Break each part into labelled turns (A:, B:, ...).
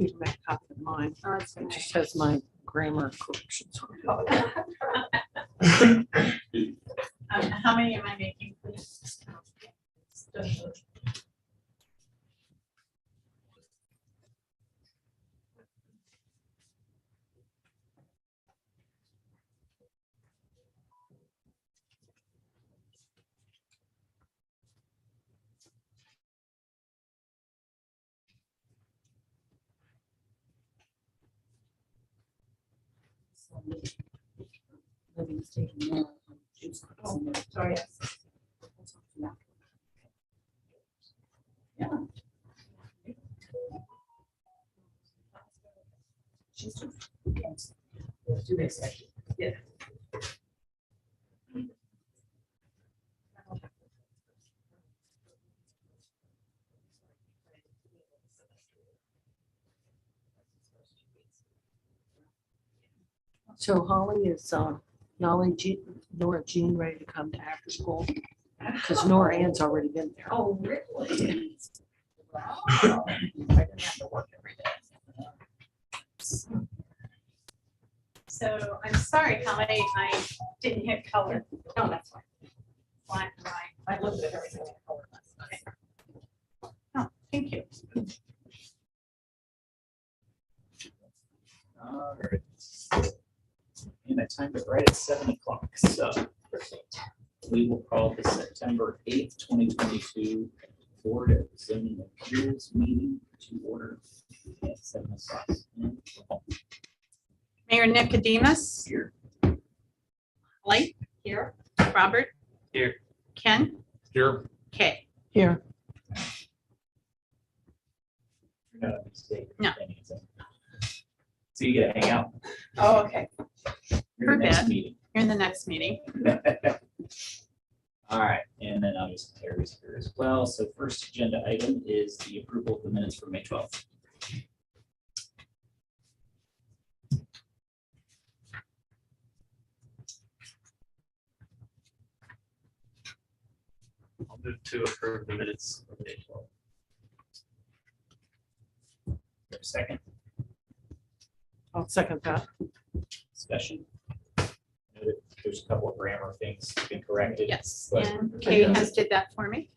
A: You can make a copy of mine.
B: Oh, it's
A: It
B: okay.
A: just has my grammar corrections on it.
B: How many am I making, please? Oh, sorry. Yeah. Yeah.
A: So Holly is, Nora Jean ready to come to after school? Because Nora Ann's already been there.
B: Oh, really? Wow. I didn't have to work every day. So I'm sorry, Holly, I didn't hit color. No, that's fine. Black and white. I looked at everything in color last night. Oh, thank you.
C: All right. And I timed it right at 7 o'clock. So we will call the September 8th, 2022 Board of Zoning Appeals meeting to order at 7 o'clock.
B: Mayor Nicodemus.
C: Here.
B: Blake. Here. Robert.
C: Here.
B: Ken.
C: Here.
B: Kay.
A: Here.
C: Not a mistake.
B: No.
C: So you get to hang out.
B: Oh, okay.
C: You're in the
B: For
C: next
B: bed.
C: meeting.
B: You're in the next meeting.
C: All right, and then obviously Terry's here as well. So first agenda item is the approval of the minutes for May 12th.
D: I'll move to approve the minutes for May 12th.
C: Is there a second
A: I'll second that.
C: discussion? I know that there's a couple of grammar things to be corrected.
B: Yes,
C: But-
B: and Kay has did that for me.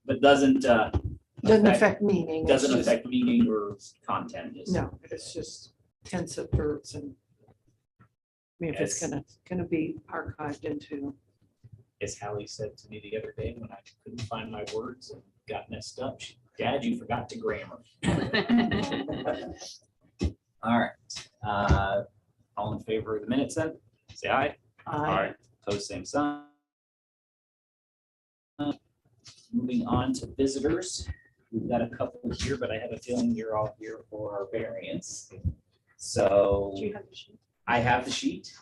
C: But doesn't
A: Doesn't affect meaning. it's
C: doesn't
A: just-
C: affect meaning or content. Just-
A: No, it's just tense of verbs and. I mean, if it's gonna be archived into,
C: As Hallie said to me the other day when I couldn't find my words and got messed up, Dad, you forgot to grammar. All right. All in favor of the minutes then? Say aye.
A: I,
C: Pose same sign. Moving on to visitors. We've got a couple here, but I have a feeling you're all here for our variance. So
B: Do you have the sheet?
C: I have the sheet.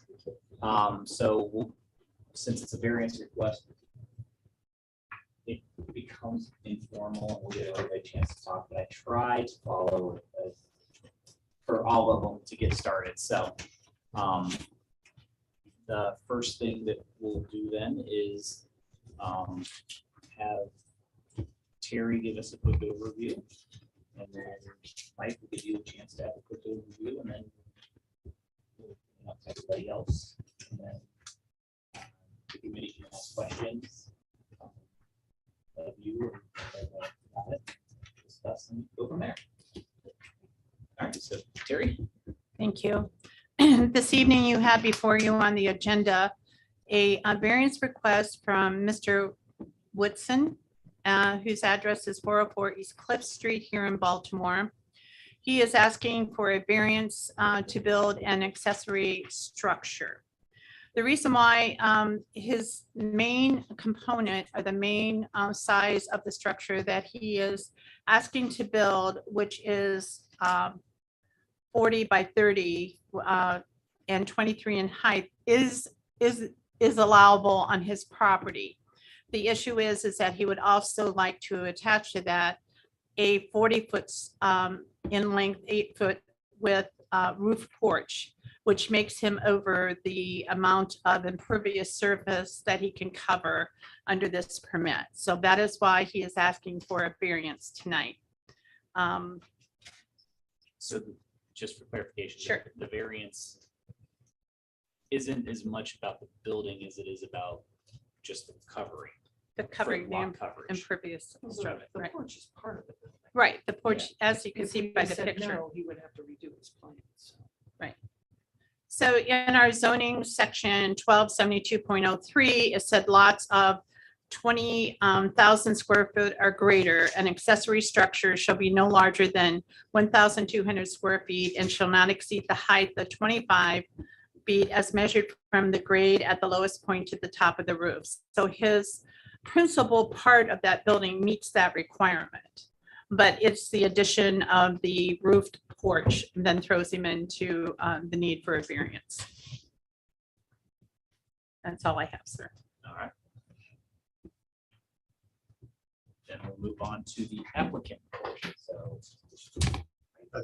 C: Since it's a variance request, it becomes informal and we get a chance to talk, but I try to follow for all of them to get started. So the first thing that we'll do then is have Terry give us a quick overview. And then Mike will give you a chance to have a quick overview and then everybody else. And then the committee can ask questions of you or discuss and go from there. All right, so Terry.
B: Thank you. This evening you have before you on the agenda a variance request from Mr. Woodson, whose address is 404 East Cliff Street here in Baltimore. He is asking for a variance to build an accessory structure. The reason why his main component or the main size of the structure that he is asking to build, which is 40 by 30 and 23 in height, is allowable on his property. The issue is that he would also like to attach to that a 40-foot in length, 8-foot width roof porch, which makes him over the amount of impervious surface that he can cover under this permit. So that is why he is asking for a variance tonight.
C: So just for clarification.
B: Sure.
C: The variance isn't as much about the building as it is about just the covering.
B: The covering, the
C: lot coverage.
B: impervious structure,
A: The
B: right?
A: porch is part of it.
B: Right, the porch, as you can
A: If
B: see
A: we
B: by the
A: said
B: picture.
A: no, he would have to redo his plans.
B: So in our zoning section 1272.03, it said lots of 20,000 square foot or greater, an accessory structure shall be no larger than 1,200 square feet and shall not exceed the height of 25 feet as measured from the grade at the lowest point to the top of the roof. So his principal part of that building meets that requirement. But it's the addition of the roofed porch then throws him into the need for a variance. That's all I have, sir.
C: All right. Then we'll move on to the applicant portion. So,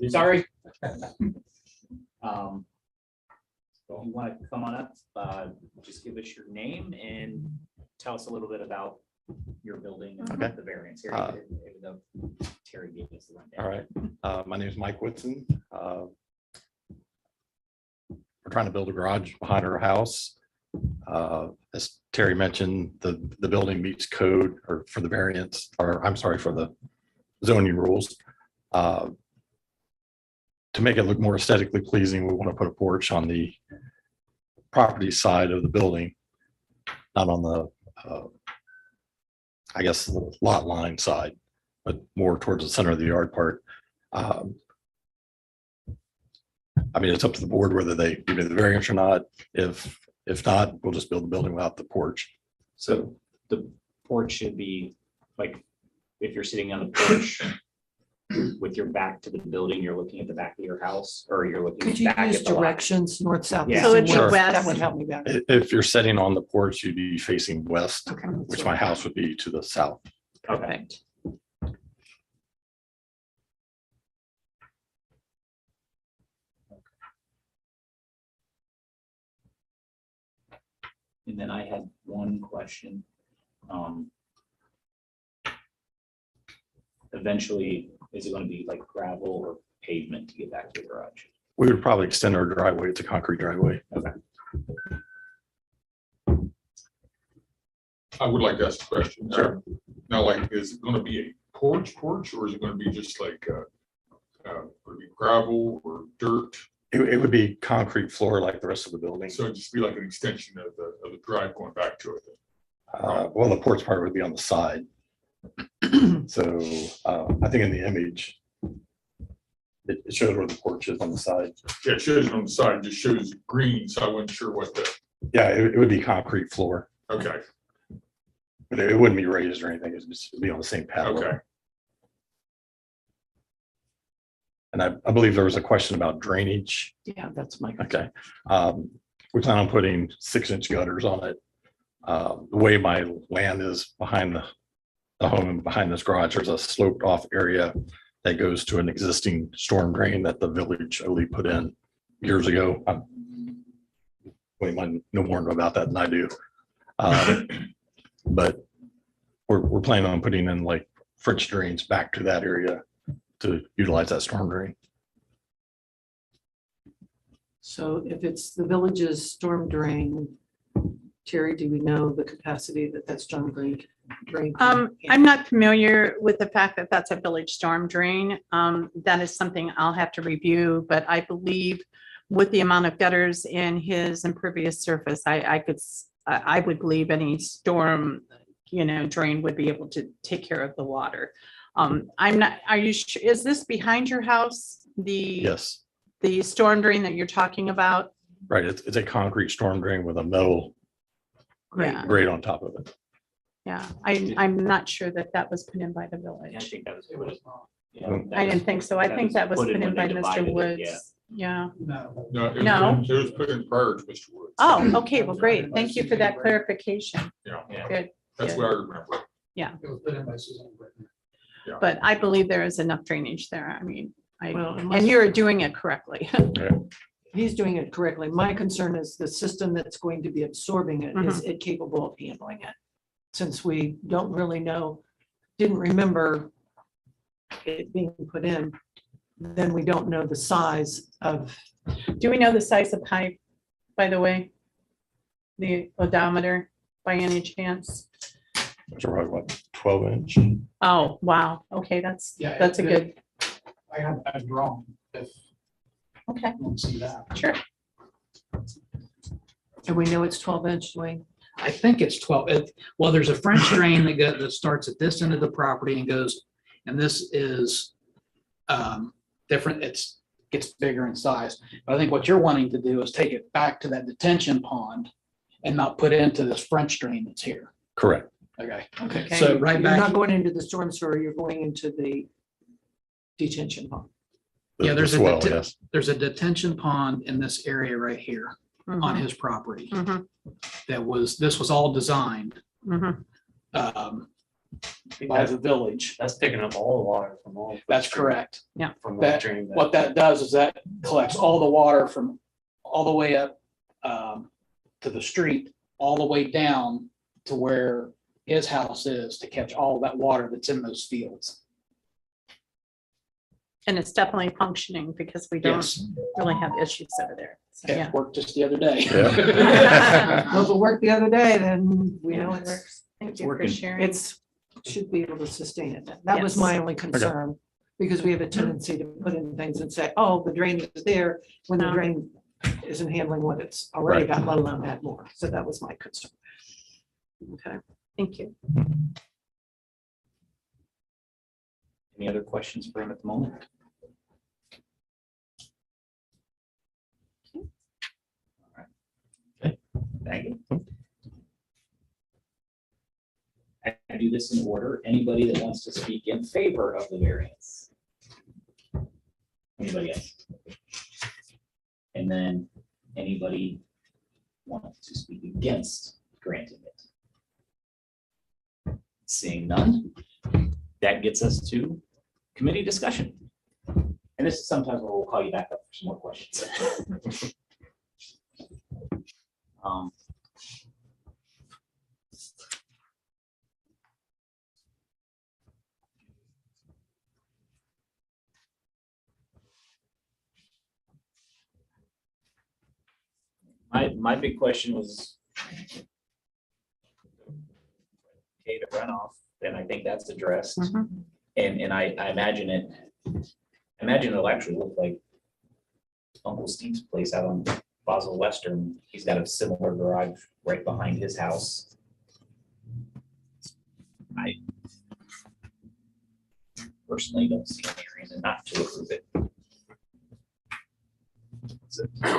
C: sorry. If you want to come on up, just give us your name and tell us a little bit about your building and
E: Okay.
C: the variance here. Even though Terry gave us the rundown.
E: All right, my name is Mike Whitson. We're trying to build a garage behind our house. As Terry mentioned, the building meets code or for the variance, or I'm sorry, for the zoning rules. To make it look more aesthetically pleasing, we want to put a porch on the property side of the building, not on the, I guess, the lot line side, but more towards the center of the yard part. I mean, it's up to the board whether they give me the variance or not. If not, we'll just build the building without the porch.
C: So the porch should be like, if you're sitting on the porch with your back to the building, you're looking at the back of your house, or you're looking
A: Could you
C: back
A: use
C: at the lot.
A: directions, north, south?
C: Yeah.
A: east,
B: So
A: and
B: it'd be
A: west? That
B: west.
A: would help me better.
E: If you're sitting on the porch, you'd be facing west,
A: Okay.
E: which my house would be to the south.
C: Okay.
B: Perfect.
C: And then I had one question. Eventually, is it going to be like gravel or pavement to get back to the garage?
E: We would probably extend our driveway. It's a concrete driveway.
F: I would like to ask a question.
E: Sure.
F: Now, like, is it gonna be a porch, or is it gonna be just like, would it be gravel or dirt?
E: It would be concrete floor like the rest of the building.
F: So it'd just be like an extension of the drive going back to it.
E: Well, the porch part would be on the side. So I think in the image, it shows where the porch is on the side.
F: Yeah, it shows it on the side, it just shows green, so I wasn't sure what
E: Yeah, it would be concrete floor,
F: okay,
E: but it wouldn't be raised or anything. It'd just be on the same pad.
F: okay.
E: And I believe there was a question about drainage.
A: Yeah, that's my.
E: Okay. We plan on putting 6-inch gutters on it. The way my land is behind the home and behind this garage, there's a sloped off area that goes to an existing storm drain that the village only put in years ago. We might know more about that than I do. But we're planning on putting in like French drains back to that area to utilize that storm drain.
A: So if it's the village's storm drain, Terry, do we know the capacity that storm drain?
B: I'm not familiar with the fact that that's a village storm drain. That is something I'll have to review, but I believe with the amount of gutters in his impervious surface, I would believe any storm, drain would be able to take care of the water. I'm not, are you, is this behind your house?
E: Yes,
B: The storm drain that you're talking about?
E: right. It's a concrete storm drain with a metal
B: Yeah,
E: grate on top of it.
B: yeah. I'm not sure that was put in by the
C: Yeah, I
B: village.
C: think that was.
B: I didn't think so. I think that was put in
C: when
B: by
C: they
B: Mr.
C: divided it,
B: Woods.
C: yeah.
B: Yeah.
F: No,
B: No.
F: it was put in prior to Mr. Woods.
B: Oh, okay. Well, great. Thank you for that clarification.
F: Yeah,
B: Good.
F: that's what I remember.
G: It was put in by Susan Britton.
B: But I believe there is enough drainage there. I mean,
A: Well,
B: and you're doing it correctly.
A: He's doing it correctly. My concern is the system that's going to be absorbing it. Is it capable of handling it? Since we don't really know, didn't remember it being put in then we don't know the size of,
B: Do we know the size of pipe, by the way? The odometer, by any chance?
E: Those are probably what, 12 inch?
B: Oh, wow. Okay, that's
G: Yeah,
B: a good,
G: I have that drawn, if
B: okay,
G: you want to see that.
B: sure.
A: and we know it's 12-inch, Dwayne.
G: I think it's 12. Well, there's a French drain that starts at this end of the property and goes, and this is different. Gets bigger in size. But I think what you're wanting to do is take it back to that detention pond and not put into this French drain that's here.
E: Correct.
G: Okay.
B: Okay.
G: So right
A: You're not
G: back,
A: going into the storm sewer, you're going into the detention pond.
E: The-
G: Yeah,
E: the
G: there's a
E: swell,
G: deti-
E: yes.
G: there's a detention pond in this area right here on
B: Mhm,
G: his property.
B: mhm,
G: This was all designed
B: mhm.
G: by the village.
D: That's picking up all the water from all.
G: That's correct.
D: From
G: That-
D: that drain.
G: What that does is that collects all the water from all the way up to the street, all the way down to where his house is to catch all that water that's in those fields.
B: And it's definitely functioning because we don't
G: Yes,
B: really have issues over there. So,
G: it
B: yeah.
G: worked just the other day.
E: Yeah.
A: Well, if it worked the other day, then we know
B: Yeah, it
A: it's,
B: works. Thank
G: it's
B: you for
G: working.
B: sharing.
A: it's, should be able to sustain it. That was
B: Yes.
A: my only concern. Because we have a tendency to put in things and say, oh, the drain is there, when the
B: No.
A: drain isn't handling what it's already
E: Right.
A: got, let alone add more. So that was my concern. Okay.
B: Thank you.
C: Any other questions for him at the moment? Okay, thank you. I do this in order. Anybody that wants to speak in favor of the variance? Anybody else? And then anybody want to speak against granting it? Seeing none, that gets us to committee discussion. And this is sometimes where we'll call you back up for some more questions. My big question was okay to runoff, and I think that's addressed.
B: Mhm.
C: And I imagine it'll actually look like Uncle Steve's place out on Basel Western. He's got a similar garage right behind his house. I personally don't see any reason not to approve it.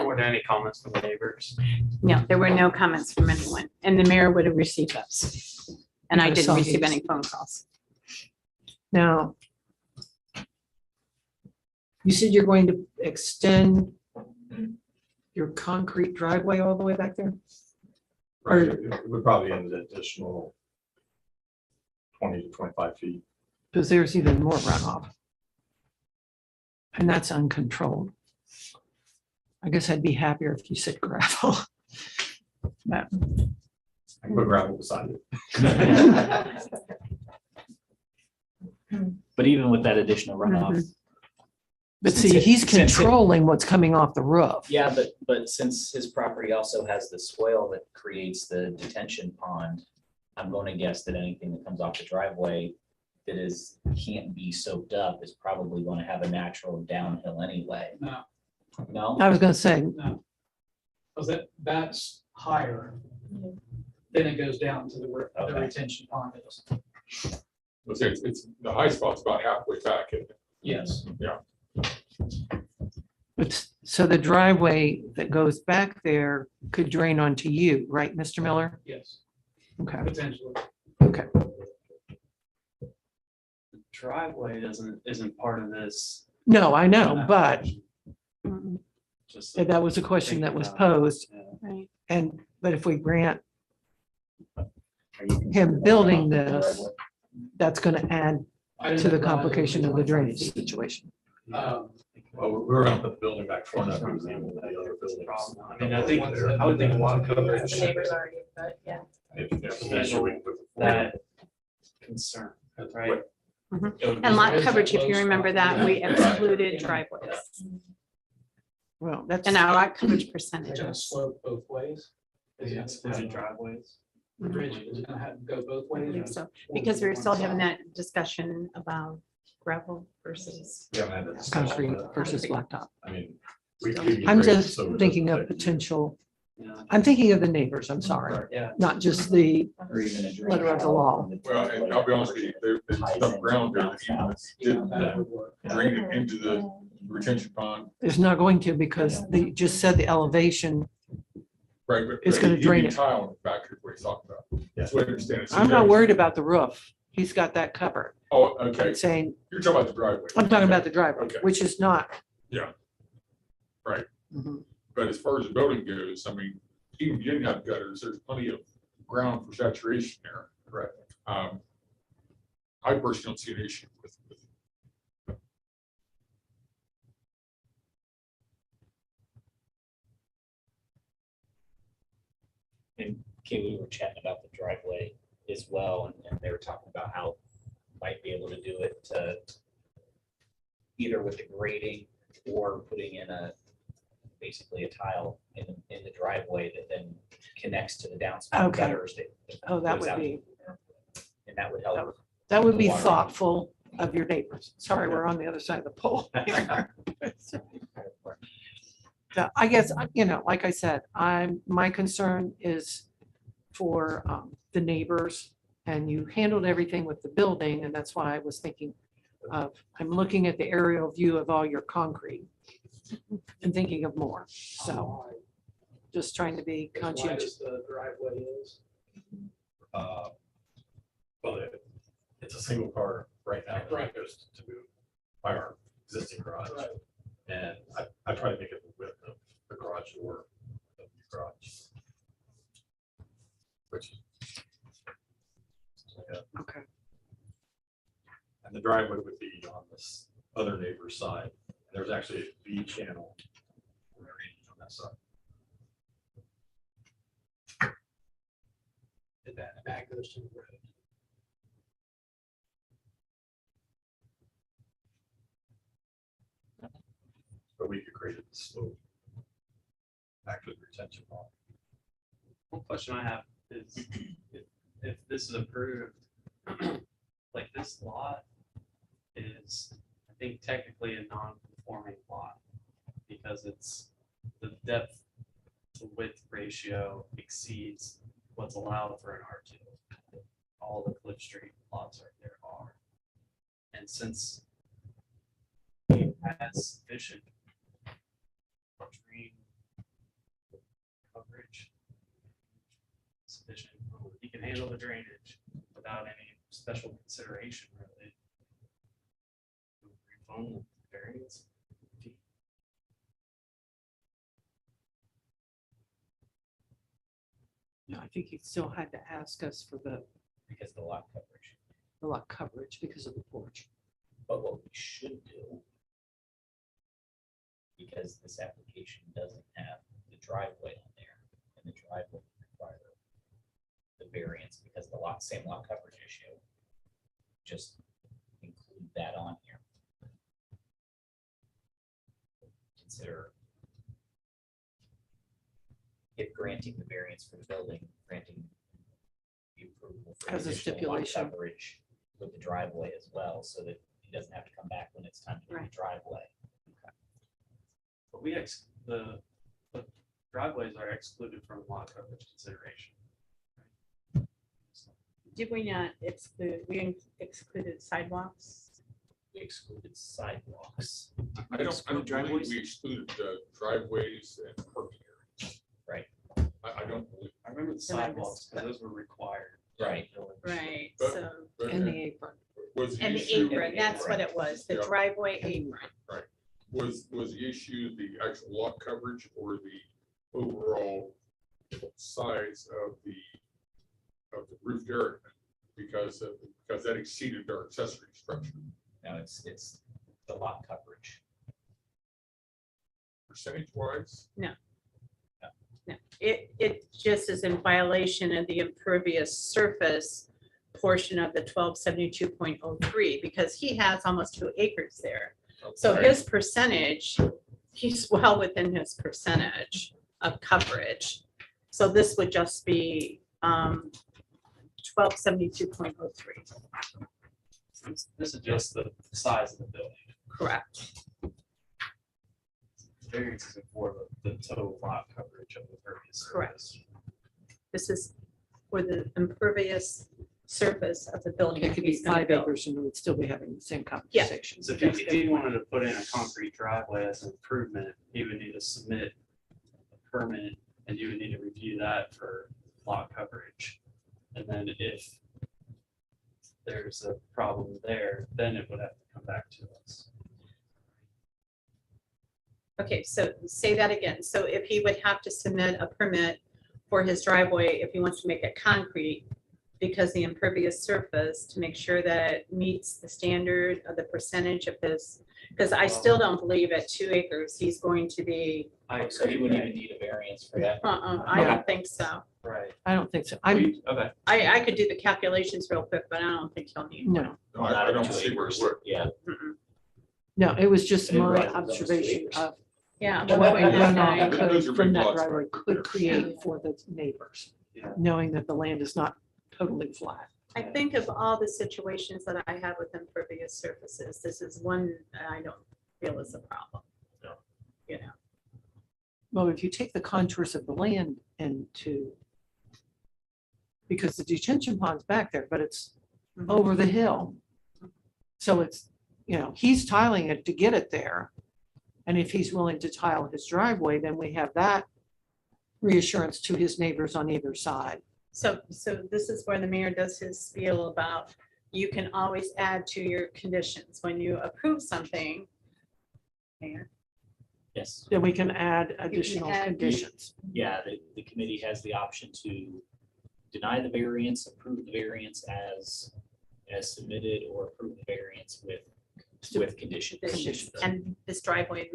D: Were there any comments from the neighbors?
B: No, there were no comments from anyone, and the mayor would have received those. And I
A: Yeah, I
B: didn't
A: saw
B: receive
A: these.
B: any phone calls.
A: Now, you said you're going to extend your concrete driveway all the way back there?
E: Right, it would probably end an additional 20 to 25 feet.
A: Because there's even more runoff. And that's uncontrolled. I guess I'd be happier if you said gravel. But
E: I can put gravel beside it.
C: But even with that additional runoff.
A: But see, he's
C: Since it-
A: controlling what's coming off the roof.
C: Yeah, but since his property also has the swale that creates the detention pond, I'm going to guess that anything that comes off the driveway that can't be soaked up is probably going to have a natural downhill anyway.
G: No,
C: No?
A: I was gonna say,
G: no. Because that's higher. Then it goes down to the
C: Okay.
G: retention pond is.
F: Let's say it's, the high spot's about halfway back.
G: Yes.
A: so the driveway that goes back there could drain onto you, right, Mr. Miller?
G: Yes,
A: Okay,
G: potentially.
A: okay.
D: Driveway isn't part of this.
A: No, I know, but
B: Mhm.
D: Just
A: that was a question that was
D: Thinking about it.
A: posed.
D: Yeah.
B: Right.
A: But if we grant,
C: Are you concerned
A: him
C: about
A: building
C: runoff from the
A: this,
C: driveway?
A: that's gonna add
G: I didn't
A: to the
G: know that.
A: complication of the drainage situation.
G: Um,
E: Well, we're gonna put the building back far enough. because the other buildings-
D: I mean, I would think a lot of coverage.
B: The neighbors already, but yeah.
E: If- if- if we put the-
D: That concern, right?
B: And lot coverage, if you remember that, we excluded driveways
A: Well, that's,
B: and our lot coverage
G: Is it gonna
B: percentages.
G: slope both ways? Is it
D: Excluding driveways.
G: The bridge is gonna have to go both
B: I
G: ways?
B: believe so, because we were still having that discussion about gravel versus.
E: We haven't had that
A: concrete
E: discussion, but,
A: versus blacktop.
E: I mean. we can
A: I'm
E: grade it
A: just
E: so it
A: thinking
E: doesn't
A: of
E: affect
A: potential,
D: Yeah.
A: I'm thinking of the neighbors, I'm sorry,
D: Yeah.
A: not just the
C: Or even a drain
A: letter of the law.
F: Well, and I'll be honest with you, there's enough ground there that even if you did
G: That would work.
F: drain it into the retention pond,
A: There's not going to because they just said the elevation.
F: right? but-
A: It's
F: but
A: gonna
F: he'd
A: drain
F: be
A: it.
F: Tile in the back is what he's talking about. That's what I understand. it. So
A: I'm
F: you
A: not
F: guys-
A: worried about the roof. He's got that covered.
F: Oh, okay.
A: I'm saying,
F: You're talking about the driveway.
A: I'm talking about the driveway,
F: Okay.
A: which is not.
F: Yeah. Right.
A: Mhm.
F: But as far as the building goes, I mean, even if you didn't have gutters, there's plenty of ground for saturation there.
E: Correct.
F: I personally don't see an issue with.
C: And Kay, we were chatting about the driveway as well, and they were talking about how might be able to do it either with the grading or putting in basically a tile in the driveway that then connects to the downspout
A: Okay.
C: gutters.
A: Oh, that
C: goes
A: would
C: out,
A: be,
C: And that would help.
A: that would be
C: Water.
A: thoughtful of your neighbors. Sorry, we're on the other side of the pole. So I guess, like I said, my concern is for the neighbors. And you handled everything with the building, and that's why I was thinking of, I'm looking at the aerial view of all your concrete and thinking of more. So just trying to be
G: As wide
A: conscientious.
G: as the driveway is.
E: Well, it's a single car right now. That goes to move by our existing garage.
G: Right.
E: And I try to make it the width of the garage door of the garage. Which is. Yeah.
A: Okay.
E: And the driveway would be on this other neighbor's side. There's actually a V channel on that side.
G: And that goes to the road.
E: But we could create a slope. Actually, retention pond.
D: One question I have is if this is approved, like this lot is, I think technically a non-conforming lot because it's the depth to width ratio exceeds what's allowed for an R2. All the Cliff Street lots right there are. And since it has sufficient drain coverage, sufficient, you can handle the drainage without any special consideration really. Phone variance.
A: Yeah, I think he still had to ask us for the
C: Because of the lot coverage.
A: lot coverage because of the porch.
C: But what we should do, because this application doesn't have the driveway on there, and the driveway would require the variance because the same lot coverage issue, just include that on here. Consider if granting the variance for the building, granting the approval for
A: As a
C: additional lot
A: stipulation.
C: coverage with the driveway as well, so that he doesn't have to come back when it's time to do the
A: Right.
C: driveway.
D: But the driveways are excluded from lot coverage consideration.
B: Did we not exclude, we excluded sidewalks?
C: We excluded sidewalks.
F: I don't believe
D: driveways?
F: we excluded driveways and parking areas.
C: Right.
F: I don't believe.
D: I remember the
B: Then I
D: sidewalks, because those were required.
C: Right.
B: Right,
F: But-
B: so,
F: but-
A: And the apron.
F: Was
B: and the
F: issue-
B: apron, that's what it was, the
F: Yeah.
B: driveway apron.
F: Was the issue the actual lot coverage or the overall size of the roof area? Because that exceeded our accessory structure
C: Now it's the lot coverage.
F: percentage wise.
B: No, it just is in violation of the impervious surface portion of the 1272.03 because he has almost 2 acres there. So his percentage, he's well within his percentage of coverage. So this would just be 1272.03.
D: This is just the size of the building.
B: Correct.
D: Variance is for the total lot coverage of the impervious
B: Correct.
D: surface.
B: This is for the impervious surface of the building.
A: It could be
B: he's gonna
A: 5
B: build.
A: acres and we would still be having the same conversation.
D: So if he wanted to put in a concrete driveway as an improvement, he would need to submit a permit and you would need to review that for lot coverage. And then if there's a problem there, then it would have to come back to us.
B: Okay, so say that again. So if he would have to submit a permit for his driveway, if he wants to make it concrete, because the impervious surface to make sure that it meets the standard of the percentage of his, because I still don't believe at 2 acres, he's going to be,
C: So you wouldn't even need a variance for that.
B: I don't think so.
D: Right.
A: I don't think so. I'm,
D: Okay.
B: I could do the calculations real quick, but I don't think he'll need. one.
A: no,
F: No, I don't see where it would.
C: Yeah.
B: Mm-mm.
A: no, it was just
C: I didn't
A: my
C: realize it was almost 2
A: observation
C: acres.
A: of
B: Yeah.
A: what
B: but wait,
A: runoff
B: okay.
F: Those are
A: could from
F: big
A: that
F: lots,
A: driveway
F: right?
A: could create for the neighbors,
D: Yeah.
A: knowing that the land is not totally flat.
B: I think of all the situations that I have with impervious surfaces, this is one that I don't feel is a problem.
C: No.
B: You know,
A: Well, if you take the contours of the land into, because the detention pond's back there, but it's over the hill. So it's, you know, he's tiling it to get it there. And if he's willing to tile his driveway, then we have that reassurance to his neighbors on either side.
B: so this is where the mayor does his spiel about, you can always add to your conditions when you approve something. Mayor,
C: Yes.
A: Then we can add additional
B: add-
A: conditions.
C: Yeah, the committee has the option to deny the variance, approve the variance as submitted, or approve the variance with conditions.
B: conditions. And this driveway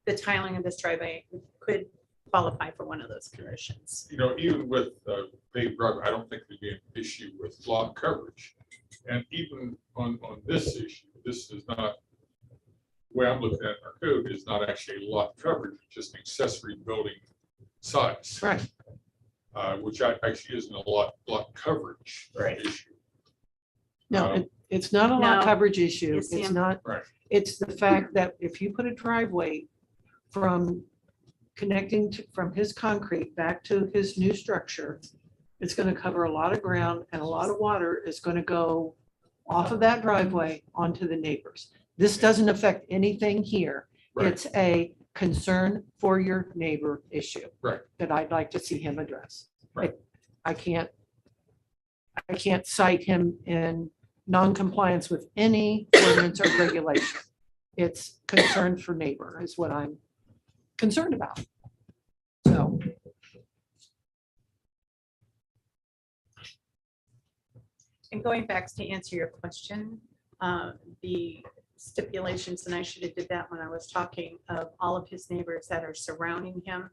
B: the tiling of this driveway could qualify for one of those conditions.
F: You know, even with paved driveway, I don't think there'd be an issue with lot coverage. And even on this issue, this is not, the way I'm looking at our code is not actually lot coverage, it's just accessory building size.
A: Right.
F: Which actually isn't a lot coverage
C: Right.
F: issue.
A: No, it's not a lot
B: No.
A: coverage issue.
B: It's the
A: It's not,
F: Right.
A: it's the fact that if you put a driveway from connecting from his concrete back to his new structure, it's going to cover a lot of ground and a lot of water is going to go off of that driveway onto the neighbors. This doesn't affect anything here.
F: Right.
A: It's a concern for your neighbor issue.
F: Right.
A: That I'd like to see him address.
F: Right.
A: I can't cite him in non-compliance with any ordinance or regulation. It's concern for neighbor is what I'm concerned about. So,
B: And going back to answer your question, the stipulations, and I should have did that when I was talking of all of his neighbors that are surrounding him,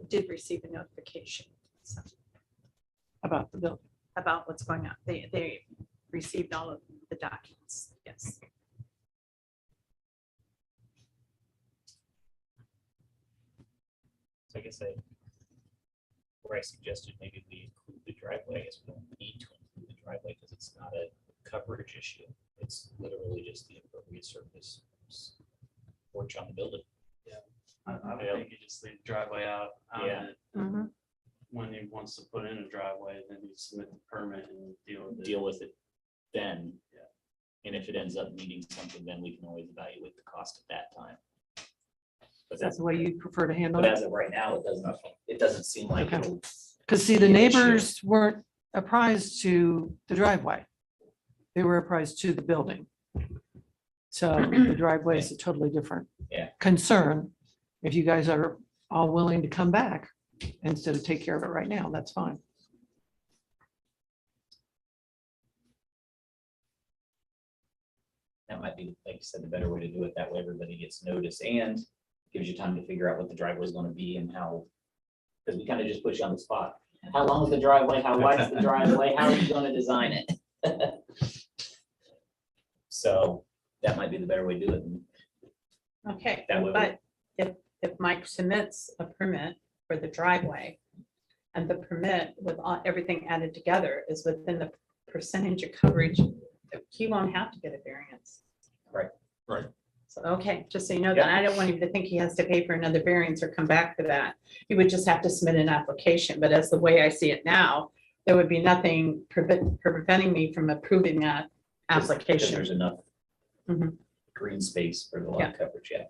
B: did receive a notification so,
A: about the bill.
B: about what's going on. They received all of the documents, yes.
C: So I guess where I suggested maybe we include the driveway, I guess we don't need to include the driveway because it's not a coverage issue. It's literally just the impervious surface porch on the building.
D: I would
C: Yeah.
D: think you just leave the driveway out.
C: Yeah.
B: Mhm.
D: When he wants to put in a driveway, then you submit the permit and deal with it.
C: Deal with it then.
D: Yeah.
C: And if it ends up needing something, then we can always evaluate the cost at that time. But
A: That's the way you prefer to handle
C: But
A: it.
C: as of right now, it doesn't seem like
A: Okay.
C: it'll.
A: Because see, the
C: be an issue.
A: neighbors weren't apprised to the driveway. They were apprised to the building. So the driveway is a totally different
C: Yeah.
A: concern. If you guys are all willing to come back instead of take care of it right now, that's fine.
C: That might be, like you said, the better way to do it. That way everybody gets notice and gives you time to figure out what the driveway is gonna be and how. Because we kind of just put you on the spot. How long is the driveway? How wide is the driveway? How are you gonna design it? So that might be the better way to do it.
B: Okay,
C: That way we-
B: but if Mike submits a permit for the driveway and the permit with everything added together is within the percentage of coverage, he won't have to get a variance.
C: Right.
F: Right.
B: So, okay, just so you know that, I don't want him to think he has to pay for another variance or come back for that. He would just have to submit an application, but as the way I see it now, there would be nothing preventing me from approving that
C: 'Cause
B: application.
C: There's enough
B: Mhm.
C: green space for the
B: Yeah.
C: lot coverage, yeah.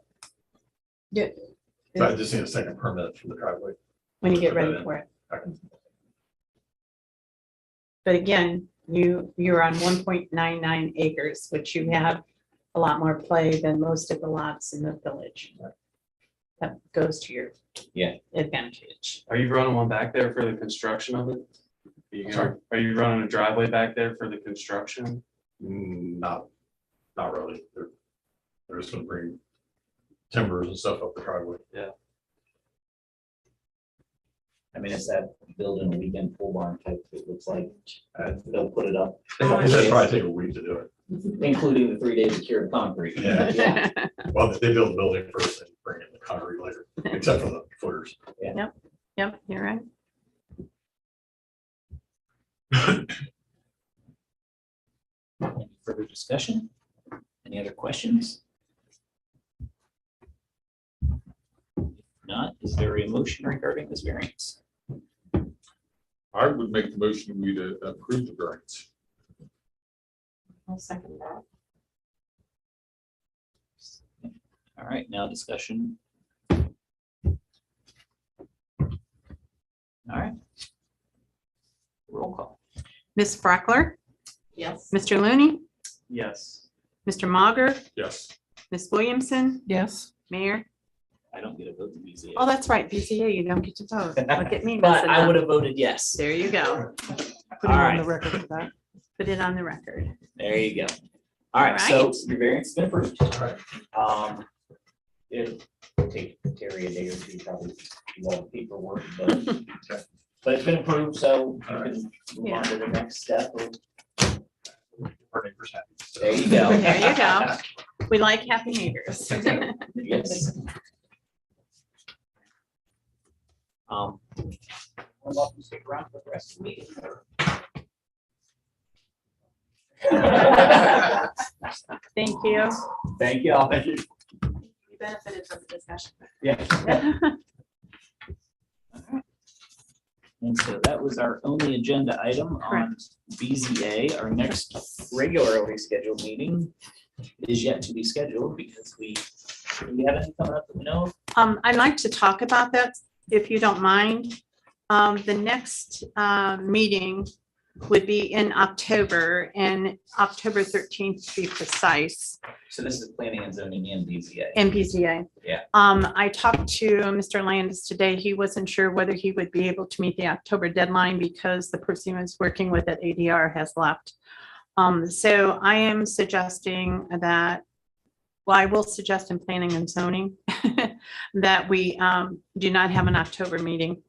E: So I just need a second permit for the driveway.
B: When you get
E: Put that
B: ready
E: in.
B: for it.
E: Okay.
B: But again, you're on 1.99 acres, which you have a lot more play than most of the lots in the village. That goes to your
C: Yeah.
B: advantage.
D: Are you running one back there for the construction of it?
E: Sorry?
D: Are you running a driveway back there for the construction?
E: Not really. They're just gonna bring timbers and stuff up the driveway.
C: I mean, it's that building a weekend pole barn type, it looks like, they'll put it up,
E: It'd probably take a week to do it.
C: including the 3 days of cured concrete.
E: Yeah. Well, they build the building first and bring in the concrete later, except for the footers.
B: Yep, you're right.
C: Any further discussion? Any other questions? If not, is there a motion regarding this variance?
F: I would make the motion we to approve the variance.
B: I'll second that.
C: All right, now discussion. All right. Roll call.
B: Ms. Freckler,
A: Yes.
B: Mr. Looney,
D: Yes.
B: Mr. Mager,
F: Yes.
B: Ms. Williamson,
A: Yes.
B: Mayor.
C: I don't get a vote in BZA.
B: Oh, that's right, BZA, you don't get to vote. Look at me.
C: But
B: messing
C: I
B: up.
C: would have voted yes.
B: There you go.
A: Put it
C: All
A: on
C: right.
A: the record for that.
B: Put it on the record.
C: There you go. All right, so
B: Right.
C: your variance has been approved.
E: Right.
C: It'll take Terry a day or two, probably do all the paperwork, but it's been approved, so you can move on to the next step.
E: Our neighbors happy. So-
C: There you go.
B: There you go. We like happy neighbors.
C: Yes. We're welcome to stick around for the rest of the meeting.
B: Thank you.
C: Thank you all. Thank you.
B: You benefited from the discussion.
C: Yeah. And so that was our only agenda item on BZA. Our next regularly scheduled meeting is yet to be scheduled because do we have anything coming up that we know of?
B: I'd like to talk about that, if you don't mind. The next meeting would be in October, and October 13th to be precise,
C: So this is planning and zoning and BZA.
B: in BZA.
C: Yeah.
B: I talked to Mr. Landis today. He wasn't sure whether he would be able to meet the October deadline because the person he was working with at ADR has left. So I am suggesting that, well, I will suggest in planning and zoning that we do not have an October meeting.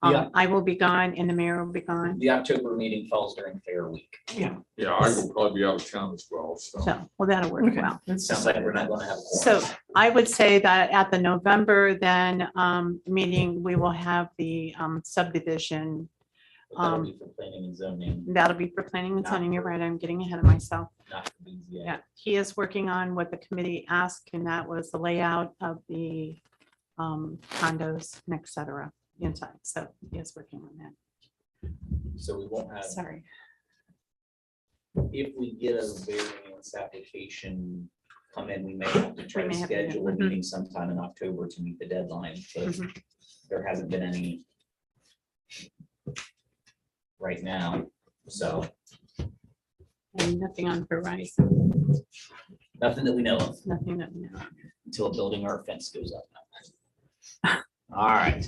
C: Yeah.
B: I will be gone and the mayor will be gone.
C: The October meeting falls during Fair Week.
A: Yeah.
F: Yeah, I will probably be out of town as well, so.
B: So, well, that'll work
A: Okay.
B: well.
C: Sounds like we're not gonna have. a
B: So
C: quorum.
B: I would say that at the November then meeting, we will have the subdivision.
C: But that'll be for planning and zoning,
B: That'll be for planning and zoning. You're right. I'm getting ahead of myself.
C: not for BZA.
B: Yeah, he is working on what the committee asked, and that was the layout of the condos, and et cetera, inside. So he is working on that.
C: So we won't have,
B: Sorry.
C: if we get a variance application come in, we may have to try
B: We
C: to
B: may have to,
C: schedule a
B: mhm.
C: meeting sometime in October to meet the deadline, but
B: Mhm.
C: there hasn't been any right now, so
B: And nothing on Verizon,
C: nothing that we know of
B: nothing that we know.
C: until a building or a fence goes up. All right,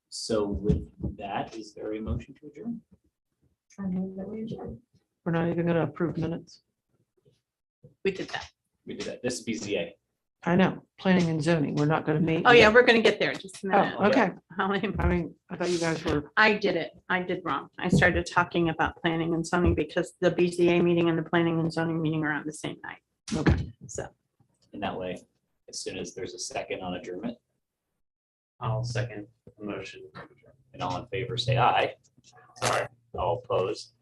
C: so with that, is there a motion to adjourn?
A: We're not even gonna approve minutes.
B: We did that.
C: We did that, this is BZA.
A: I know, planning and zoning, we're not gonna meet.
B: Oh, yeah, we're gonna get there in just a minute.
A: Oh, okay.
B: How many-
A: I mean, I thought you guys were,
B: I did it. I did wrong. I started talking about planning and zoning because the BZA meeting and the planning and zoning meeting are on the same night.
A: okay.
B: So
C: And that way, as soon as there's a second on adjournment,
D: I'll second the motion.
C: and all in favor, say aye. Sorry, all opposed.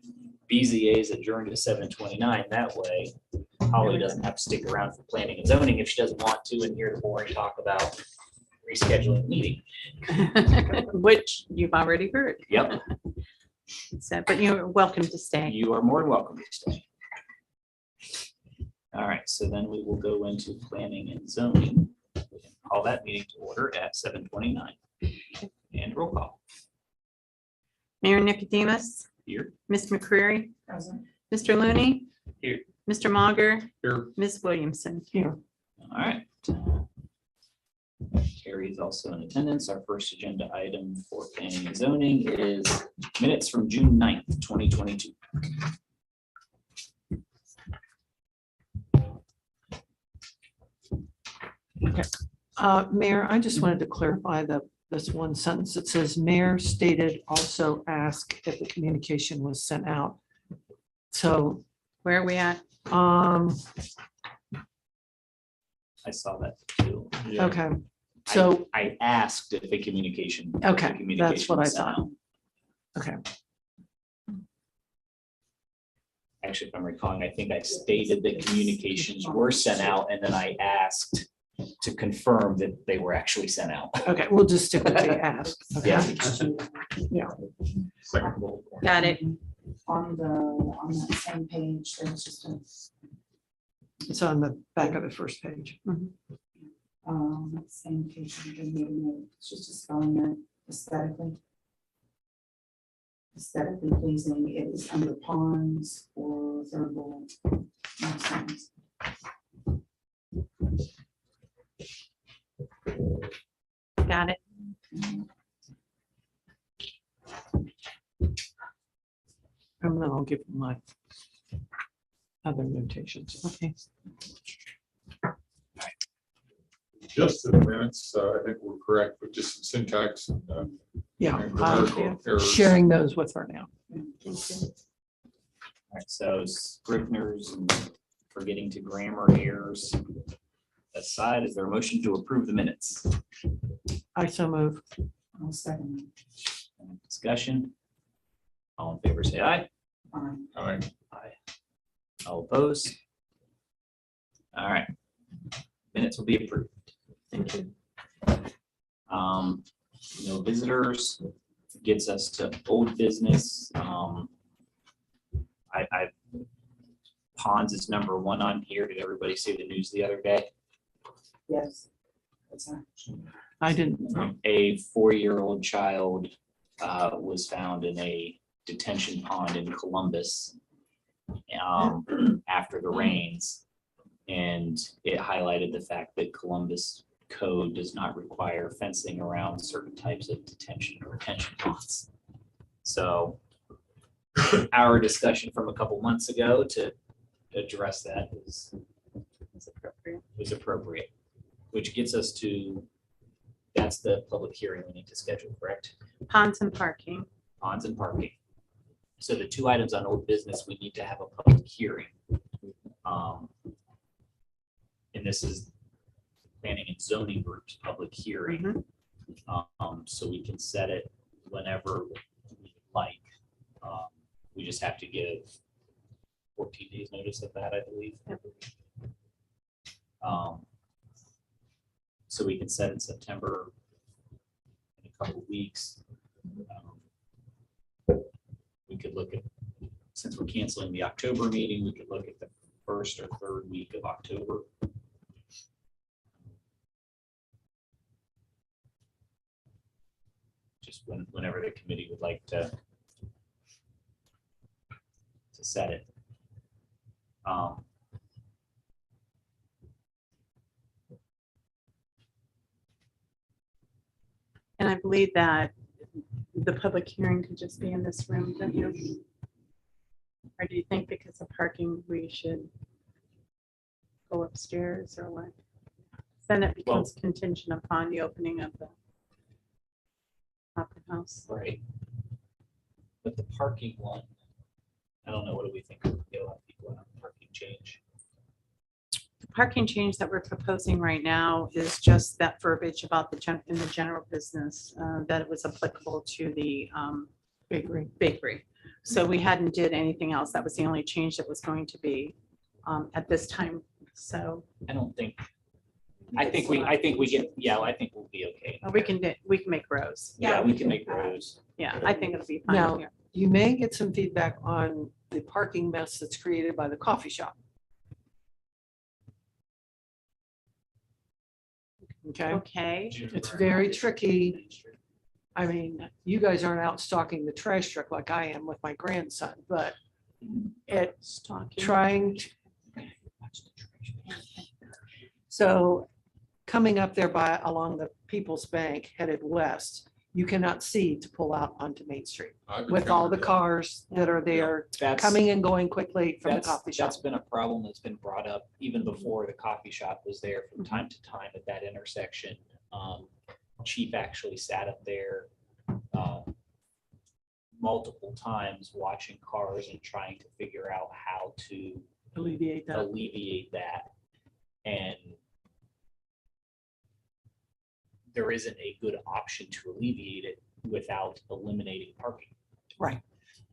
C: BZA is adjourned at 7:29. That way, Holly doesn't have to stick around for planning and zoning if she doesn't want to and hear the boring talk about rescheduling the meeting.
B: which you've already heard.
C: Yep,
B: So, but you're welcome to stay.
C: you are more than welcome to stay. All right, so then we will go into planning and zoning. Call that meeting to order at 7:29. And roll call
B: Mayor Nicodemus,
C: here.
B: Ms. McCreary, Mr. Looney.
D: Here.
B: Mr. Mager,
F: Here.
B: Ms. Williamson.
A: Here,
C: All right. Terry is also in attendance. Our first agenda item for planning and zoning is minutes from June 9th, 2022.
A: Mayor, I just wanted to clarify this one sentence. It says, Mayor stated also ask if the communication was sent out. So,
B: Where are we at?
C: I saw that too.
F: Yeah.
A: okay, so,
C: I asked if the communication. if the
A: Okay, that's what
C: communication
A: I
C: was sent
A: thought.
C: out.
A: okay,
C: Actually, if I'm recalling, I think I stated that communications were sent out and then I asked to confirm that they were actually sent out.
A: okay, we'll just stick with the ask. okay?
C: Yeah.
F: Second bullet point.
B: Got it.
H: On that same page, there's just a,
A: It's on the back of the first page.
H: same page, it's just a spelling error aesthetically. Aesthetically pleasing, it is under ponds or third bullet. Makes sense.
B: Got it.
A: And then I'll give you my other notations. Okay.
F: Just the minutes, I think we're correct, but just some syntax and
A: Yeah,
F: and
A: I'm
F: grammatical errors.
A: sharing those with her now.
C: All right, so Scrivener's and forgetting to grammar errors aside, is there a motion to approve the minutes?
A: I so move.
H: I'll second
C: Any discussion? All in favor, say aye.
H: that.
F: Aye.
C: Aye. All opposed? All right. Minutes will be approved.
B: Thank you.
C: No visitors, gets us to old business. I ponds is number one on here. Did everybody see the news the other day?
H: Yes. That's right.
A: I didn't.
C: A 4-year-old child was found in a detention pond in Columbus after the rains. And it highlighted the fact that Columbus code does not require fencing around certain types of detention or retention ponds. So our discussion from a couple months ago to address that was appropriate, which gets us to, that's the public hearing we need to schedule, correct?
B: Ponds and parking.
C: Ponds and parking. So the two items on old business, we need to have a public hearing. And this is planning and zoning group's public hearing. So we can set it whenever we like. We just have to give 14 days notice of that, I believe. So we can set in September in a couple of weeks. We could look at, since we're canceling the October meeting, we could look at the first or third week of October. Just whenever the committee would like to set it.
B: And I believe that the public hearing could just be in this room, don't you? Or do you think because of parking, we should go upstairs or what? then it becomes contingent upon the opening of the Opera House.
C: Right. But the parking one, I don't know, what do we think? You'll have people on parking change.
B: The parking change that we're proposing right now is just that verbiage about in the general business, that it was applicable to the bakery. So we hadn't did anything else. That was the only change that was going to be at this time. So
C: I don't think, I think we get, yeah, I think we'll be okay.
B: we can make rows.
C: Yeah, we can make rows.
B: Yeah, I think it'll be fine
A: Now-
B: here.
A: You may get some feedback on the parking mess that's created by the coffee shop. Okay,
B: Okay,
A: it's very tricky. I mean, you guys aren't out stocking the trash truck like I am with my grandson, but it's trying to. So coming up there along the People's Bank headed west, you cannot see to pull out onto Main Street
F: I've
A: with all the
F: encountered that.
A: cars that are there
C: That's,
A: coming and going quickly from the
C: that's,
A: coffee shop.
C: that's been a problem that's been brought up even before the coffee shop was there from time to time at that intersection. Chief actually sat up there multiple times watching cars and trying to figure out how to
A: Alleviate that.
C: alleviate that. And there isn't a good option to alleviate it without eliminating parking.
A: Right.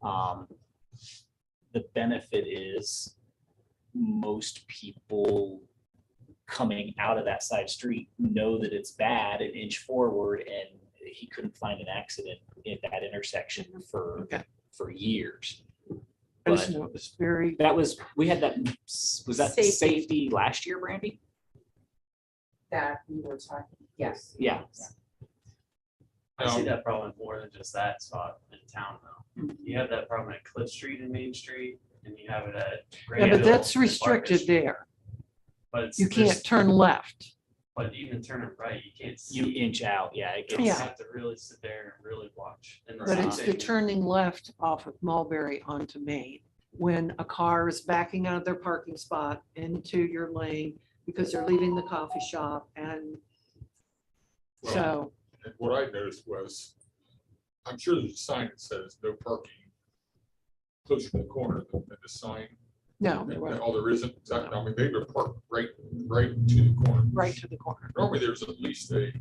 C: The benefit is most people coming out of that side street know that it's bad and inch forward, and he couldn't find an accident at that intersection for,
A: Okay.
C: for years.
A: I just
C: But
A: know it was very,
C: that was, we had that, was that
B: Safety.
C: safety last year, Brandy?
H: That we were talking, yes.
C: Yeah.
D: I see that problem more than just that spot in town though. You have that problem at Cliff Street and Main Street, and you have it at.
A: yeah,
D: Granville
A: but that's
D: and Parker
A: restricted
D: Street.
A: there.
D: But it's.
A: You
D: there's-
A: can't turn left.
D: But even turning right, you can't
C: You
D: see.
C: inch out, yeah, it
D: You
C: gets,
A: Yeah.
D: have to really sit there and really watch. And
A: But it's the
D: something-
A: turning left off of Mulberry onto Main. When a car is backing out of their parking spot into your lane because they're leaving the coffee shop and so,
F: And what I noticed was, I'm sure there's a sign that says no parking closer to the corner than the sign.
A: no, they were
F: Oh, there isn't, exactly. I mean, they were parked right to the corner.
A: right to the corner.
F: Normally, there's at least a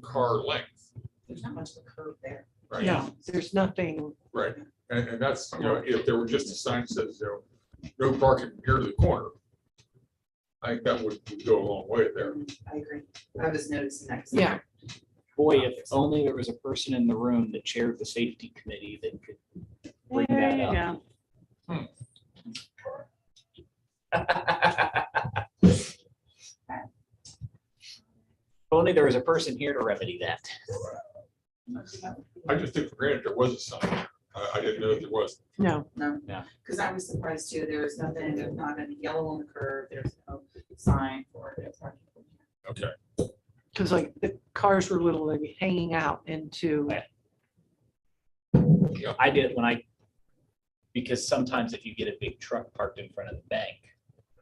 F: car length,
H: There's not much of a curve there.
F: right?
A: No, there's nothing,
F: Right, and that's, you know, if there were just a sign that says, you know, no parking near the corner, I think that would go a long way there.
H: I agree. I was noticing that. 'cause
A: Yeah.
C: boy, if only there was a person in the room that chaired the safety committee that could bring
B: there
C: that
B: you
C: up.
B: go.
C: If only there was a person here to remedy that.
F: I just took for granted there was a sign. I didn't know if there was.
A: no,
H: Because I was surprised too. There's nothing, there's not any yellow on the curve. There's no sign for it.
F: Okay,
A: because like the cars were literally hanging out into,
C: I did when because sometimes if you get a big truck parked in front of the bank,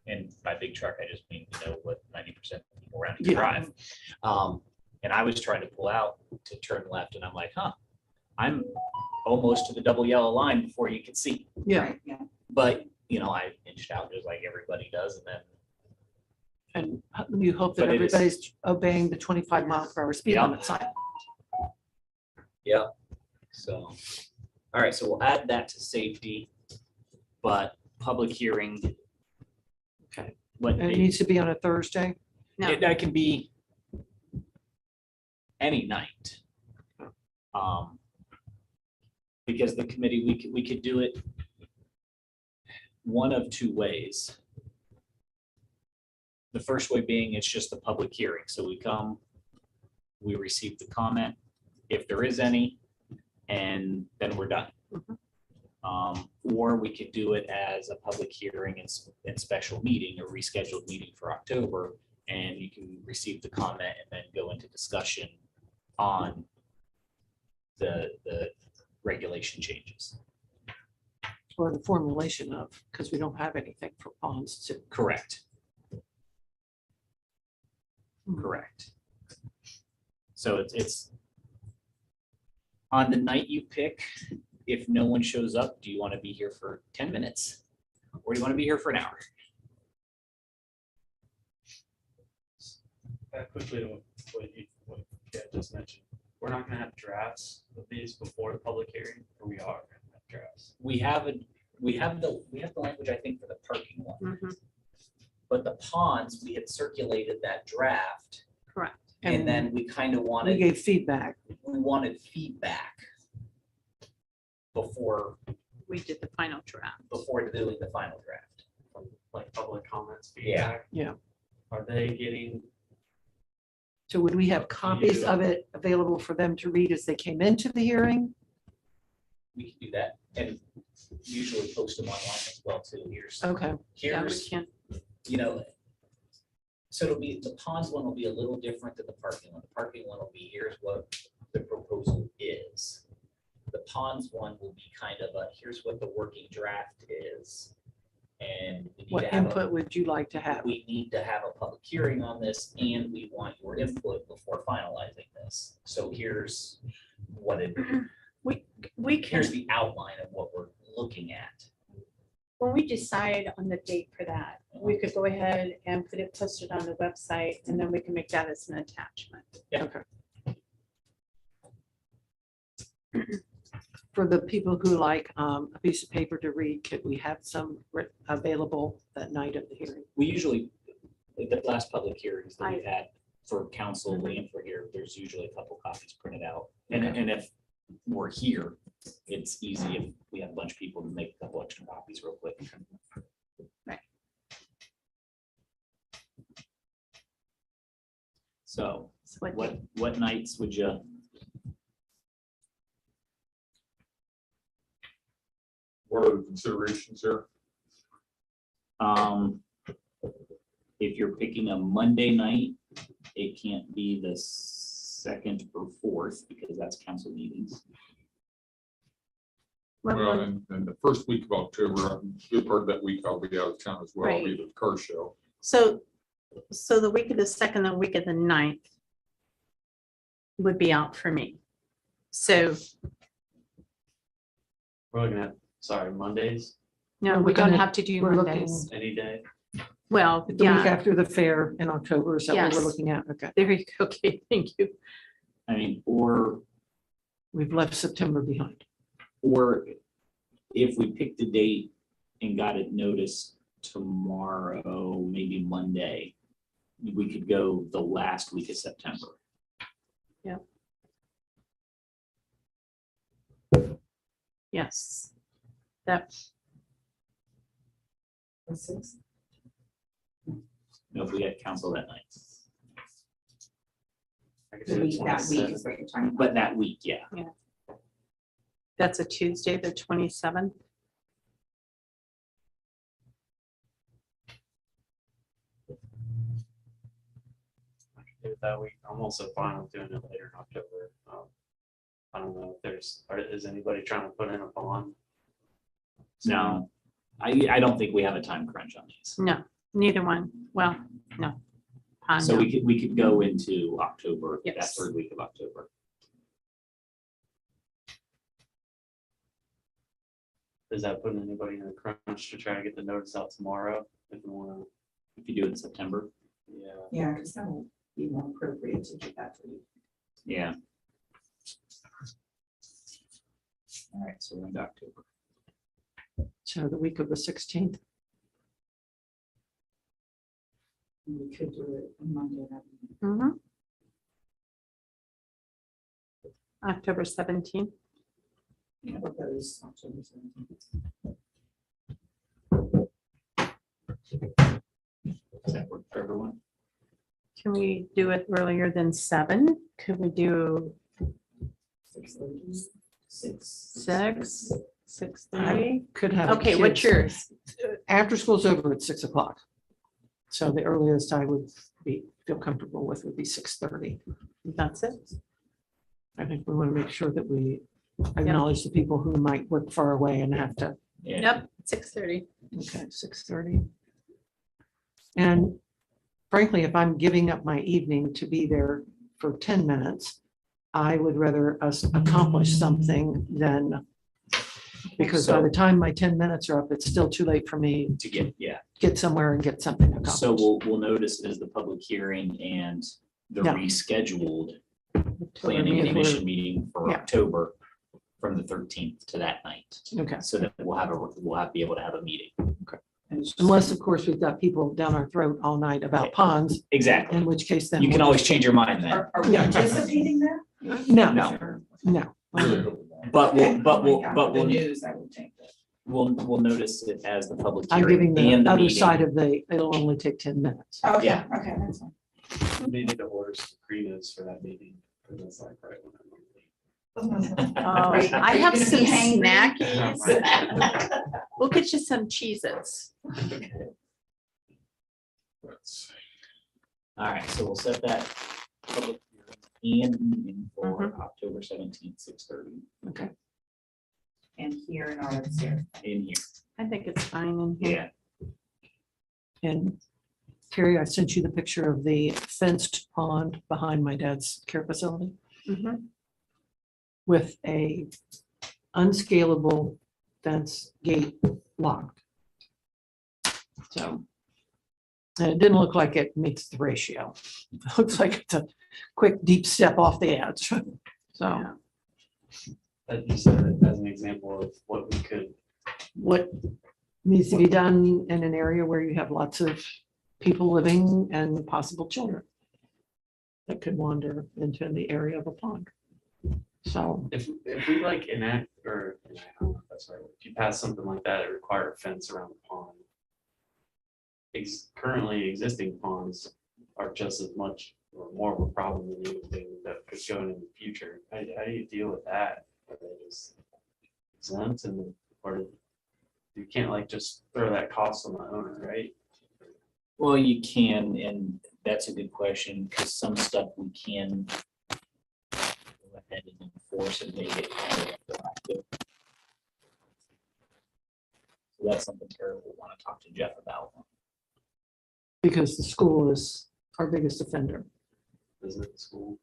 C: and by big truck, I just mean, you know, what 90% of people around here
A: Yeah.
C: drive. And I was trying to pull out to turn left, and I'm like, I'm almost to the double yellow line before you can see.
A: yeah,
H: Right, yeah.
C: But, you know, I inched out just like everybody does, and then
A: and you hope that
C: But it is-
A: everybody's obeying the 25-mile-per-hour speed
C: Yeah.
A: limit sign.
C: so. All right, so we'll add that to safety, but public hearing.
A: Okay.
C: What
A: And it
C: date?
A: needs to be on a Thursday.
B: No.
C: That can be any night. Because the committee, we could do it one of two ways. The first way being, it's just a public hearing. So we come, we receive the comment, if there is any, and then we're done. Or we could do it as a public hearing and special meeting, a rescheduled meeting for October, and you can receive the comment and then go into discussion on the regulation changes.
A: Or the formulation of, because we don't have anything for ponds to.
C: Correct. Correct. So it's on the night you pick, if no one shows up, do you want to be here for 10 minutes? Or do you want to be here for an hour?
D: Quickly, to what Kat just mentioned, we're not gonna have drafts of these before the public hearing, or we are gonna have drafts.
C: We have the language, I think, for the parking lot.
B: Mhm.
C: But the ponds, we had circulated that draft,
B: Correct.
C: and then we kind of
A: We
C: wanted,
A: gave feedback.
C: we wanted feedback before
B: We did the final draft.
C: doing the final draft.
D: From like public comments,
C: Yeah.
D: feedback.
A: Yeah.
D: Are they getting,
A: So would we have copies of it available for them to read as they came into the hearing?
C: We can do that, and usually post them online as well too.
A: Okay,
B: Yeah, we
C: Here's,
B: can.
C: you know, so it'll be, the ponds one will be a little different than the parking one. The parking one will be, here's what the proposal is. The ponds one will be kind of a, here's what the working draft is. And we need
A: what
C: to have a-
A: input would you like to have?
C: we need to have a public hearing on this, and we want your input before finalizing this. So here's what it,
B: We
C: here's
B: can,
C: the outline of what we're looking at.
B: when we decide on the date for that, we could go ahead and put it posted on the website, and then we can make that as an attachment.
A: For the people who like a piece of paper to read, could we have some available that night of the hearing?
C: We usually, the last public hearings that we've had for council and for here, there's usually a couple copies printed out. And if we're here, it's easy if we have a bunch of people to make a couple extra copies real quick.
B: Right.
C: So
B: So what
C: what nights would you?
F: What are the considerations here?
C: If you're picking a Monday night, it can't be the second or fourth because that's council meetings.
B: what
F: Well,
B: month?
F: and the first week of October, a good part of that week, I'll be out of town as well. I'll be at the car show.
B: So the week of the second, the week of the 9th would be out for me. So,
D: we're looking at, sorry, Mondays,
B: no,
A: We're
B: we don't
A: gonna-
B: have to do
A: we're looking-
B: Mondays.
D: any day?
B: Well,
A: The week
B: yeah,
A: after the fair in October, is that what we're
B: Yes.
A: looking at? Okay,
B: there you go. Okay, thank you.
C: I mean, or
A: we've left September behind.
C: if we picked a date and got it noticed tomorrow, maybe Monday, we could go the last week of September.
B: Yes. That,
C: No, if we had council that night,
D: I could
H: The
D: do
H: week, that week
D: 27th.
H: is what you're talking about.
C: but that week, yeah.
B: that's a Tuesday, the 27th.
D: I could do it that week. I'm also fine with doing it later in October. I don't know if is anybody trying to put in a bond?
C: No, I don't think we have a time crunch on these.
B: No, neither one. Well, no.
C: So
B: No.
C: we could go into October, that
B: Yes.
C: third week of October.
D: Does that put anybody in a crunch to try to get the notice out tomorrow? If we want
C: If you do it in September,
D: to, yeah.
H: Yeah, because that will be more appropriate to do that for you.
C: yeah. All right, so we're into October.
A: So the week of the 16th.
H: And we could do it on Monday. that week.
B: Mhm. October 17th.
H: Yeah, propose October 17th.
C: Does that work for everyone?
B: Can we do it earlier than 7? Could we do
H: 6:30, 6.
B: 6, 6:30?
A: Could have.
B: Okay, what's
A: kids.
B: yours?
A: After school's over at 6 o'clock. So the earliest I would feel comfortable with would be 6:30.
B: That's it.
A: I think we want to make sure that we acknowledge the people who might work far away and have to,
C: Yeah.
B: Yep, 6:30.
A: okay, 6:30. And frankly, if I'm giving up my evening to be there for 10 minutes, I would rather us accomplish something than, because by the time my 10 minutes are up, it's still too late for me
C: To get, yeah.
A: to get somewhere and get something accomplished.
C: So we'll notice it as the public hearing and the
A: Yeah.
C: rescheduled
A: Till
C: planning
A: we're-
C: and commission meeting for
A: Yeah.
C: October from the 13th to that night.
A: Okay,
C: So that be able to have a meeting.
A: unless, of course, we've got people down our throat all night about ponds,
C: Exactly.
A: in which case then.
C: You can
A: we'll-
C: always change your mind then.
H: Are we anticipating that?
A: No,
C: No.
A: no.
F: Really hope not.
C: But
H: Okay. Oh
C: we'll,
H: my God,
C: but
H: the
C: we'll,
H: news, I would take that.
C: we'll notice it as the public
A: I'm giving
C: hearing and
A: the
C: the
A: other side
C: meeting.
A: of the, it'll only take 10 minutes.
H: Okay,
C: Yeah.
H: okay, that's fine.
D: Maybe the worst Krinas for that meeting, because that's like right when I'm leaving.
B: Oh,
H: Right.
B: I
H: Are you
B: have
H: gonna
B: some
H: be hangry?
B: snackies. We'll get you some Cheez-Its.
F: Let's see.
C: All right, so we'll set that public hearing and meeting for
B: Mhm.
C: October 17th, 6:30
A: Okay.
H: And here in our upstairs.
C: in here.
B: I think it's fine in here.
C: Yeah.
A: And Terry, I sent you the picture of the fenced pond behind my dad's care facility
B: Mhm.
A: with a unscalable fence gate locked. So, and it didn't look like it meets the ratio. It looks like it's a quick, deep step off the edge. So
D: That you said it as an example of what we could,
A: what needs to be done in an area where you have lots of people living and possible children that could wander into the area of a pond. So,
D: if we like enact, or, I don't know if that's right, if you pass something like that, it require a fence around the pond. Currently existing ponds are just as much or more of a problem than anything that could go in the future. How do you deal with that? Are they just exempt and, or you can't like just throw that cost on the owner, right?
C: Well, you can, and that's a good question, because some stuff we can go ahead and enforce and make it proactive. So that's something Tara will want to talk to Jeff about.
A: because the school is our biggest offender.
D: Visit the school.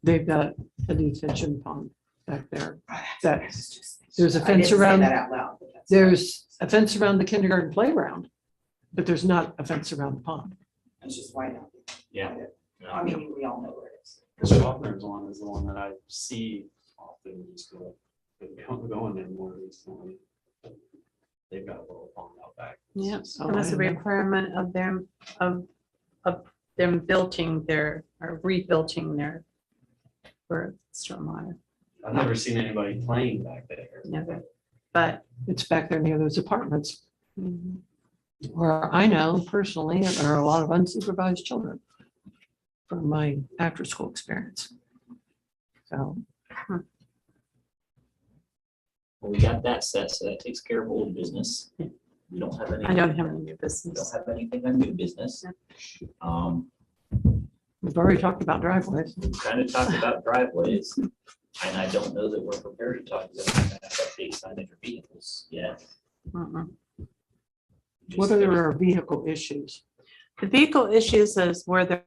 A: They've got a detention pond back there. That,
H: There's
A: there's a fence around,
H: That out loud. but that's-
A: there's a fence around the kindergarten playground, but there's not a fence around the pond.
H: It's just white out.
C: Yeah.
H: I mean, we all know where it is.
D: The Schaffner's one is the one that I see often, just going there more recently. They've got a little pond out back.
B: Yeah,
A: Oh,
B: it was
A: I
B: a
A: know.
B: requirement of them, of them building their, or rebuilding their, for stormwater,
D: I've never seen anybody playing back there.
B: never, but.
A: It's back there near those apartments
B: mhm.
A: where I know personally, there are a lot of unsupervised children from my after-school experience. So,
C: Well, we got that set, so that takes care of old business. We don't have any.
B: I don't have any new
C: We don't
B: business.
C: have anything on new business.
A: we've already talked about driveways.
C: We kind of talked about driveways, and I don't know that we're prepared to talk about update signage or vehicles yet.
B: Mhm.
A: What are our vehicle issues?
B: The vehicle issues is where they're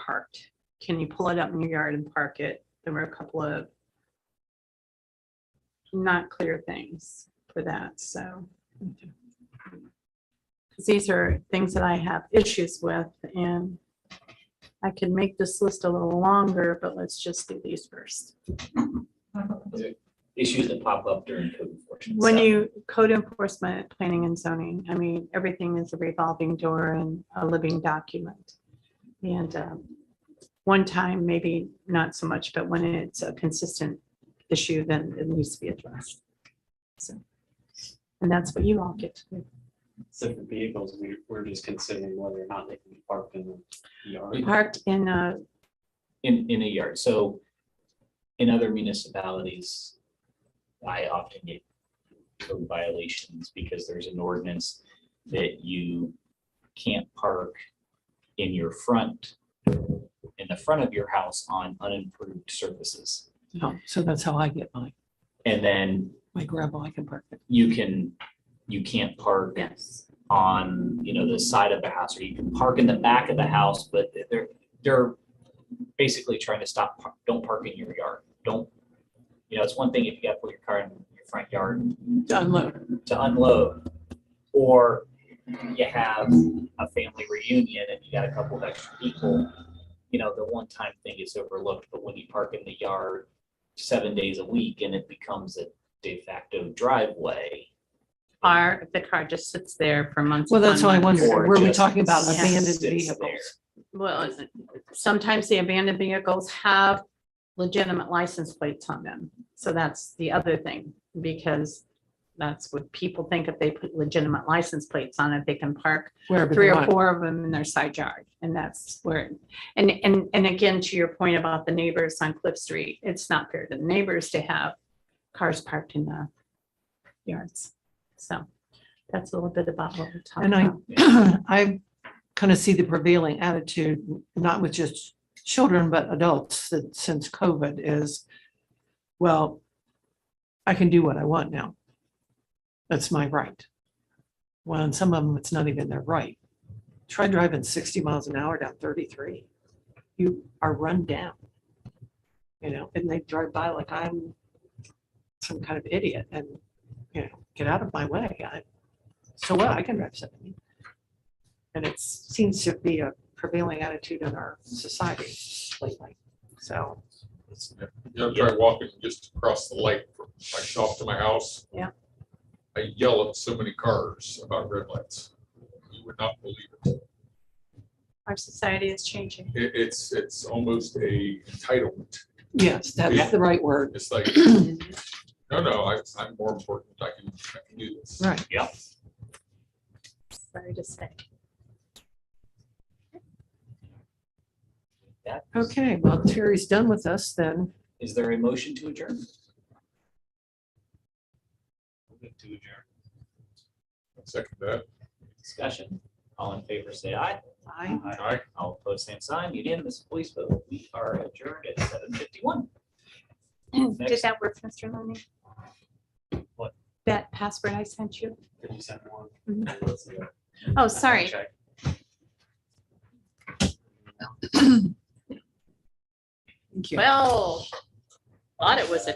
B: parked. Can you pull it up in your yard and park it? There were a couple of not clear things for that, so. 'Cause these are things that I have issues with, and I can make this list a little longer, but let's just do these first.
C: Issues that pop up during code enforcement.
B: When
C: stuff.
B: you code enforcement, planning and zoning, I mean, everything is a revolving door and a living document. And one time, maybe not so much, but when it's a consistent issue, then it needs to be addressed. So, and that's what you all get to do.
D: So for vehicles, we're just considering whether or not they can be parked in the yard.
B: Parked in a,
C: In a yard, so in other municipalities, I often get code violations because there's an ordinance that you can't park in your front, in the front of your house on unimproved surfaces.
A: Oh, so that's how I get
C: And then
A: my gravel, I can park it.
C: you can't park
B: yes,
C: on, the side of the house, or you can park in the back of the house, but they're basically trying to stop, don't park in your yard. Don't, it's one thing if you got to put your car in your front yard
A: To unload.
C: to unload, or you have a family reunion and you got a couple of extra people, the one-time thing is overlooked, but when you park in the yard 7 days a week and it becomes a de facto driveway.
B: Or if the car just sits there for months.
A: Well, that's what I
B: upon months.
A: wondered.
C: Or
A: Were we
C: just
A: talking about
B: sits
A: abandoned
C: there.
A: vehicles?
B: Well, sometimes the abandoned vehicles have legitimate license plates on them. So that's the other thing, because that's what people think. If they put legitimate license plates on it, they can park
A: Wherever
B: 3
A: they
B: or
A: want.
B: 4 of them in their side yard. And that's where, and again, to your point about the neighbors on Cliff Street, it's not fair to the neighbors to have cars parked in the yards. So that's a little bit about what we're talking
A: And
B: about.
A: I kind of see the prevailing attitude, not with just children, but adults, that since COVID is, well, I can do what I want now. That's my right. Well, and some of them, it's not even their right. Try driving 60 miles an hour down 33. You are run down. And they drive by like I'm some kind of idiot and, get out of my way. So what? I can drive 70. And it seems to be a prevailing attitude in our society lately. So,
F: I try walking just across the lake from my shop to my house.
A: Yeah.
F: I yell at so many cars about red lights. You would not believe it.
B: Our society is changing.
F: It's almost a entitlement.
A: yes, that's the right word.
F: It's like, no, I'm more important. I can do this.
A: Right.
C: Yep.
B: Sorry to say.
A: Okay, well, Terry's done with us then.
C: Is there a motion to adjourn?
D: To adjourn.
F: Second that.
C: Discussion. All in favor, say aye.
A: I
F: Aye.
C: All opposed, same sign. Unanimous voice vote. We are adjourned at 7:51.
B: Did
C: Next.
B: that work, Mr. Loney?
D: What?
B: That password I sent you?
D: Did you send one?
B: Mhm.
D: Let's see.
B: Oh, sorry.
D: Check.
A: Thank you.
B: Well, thought it was a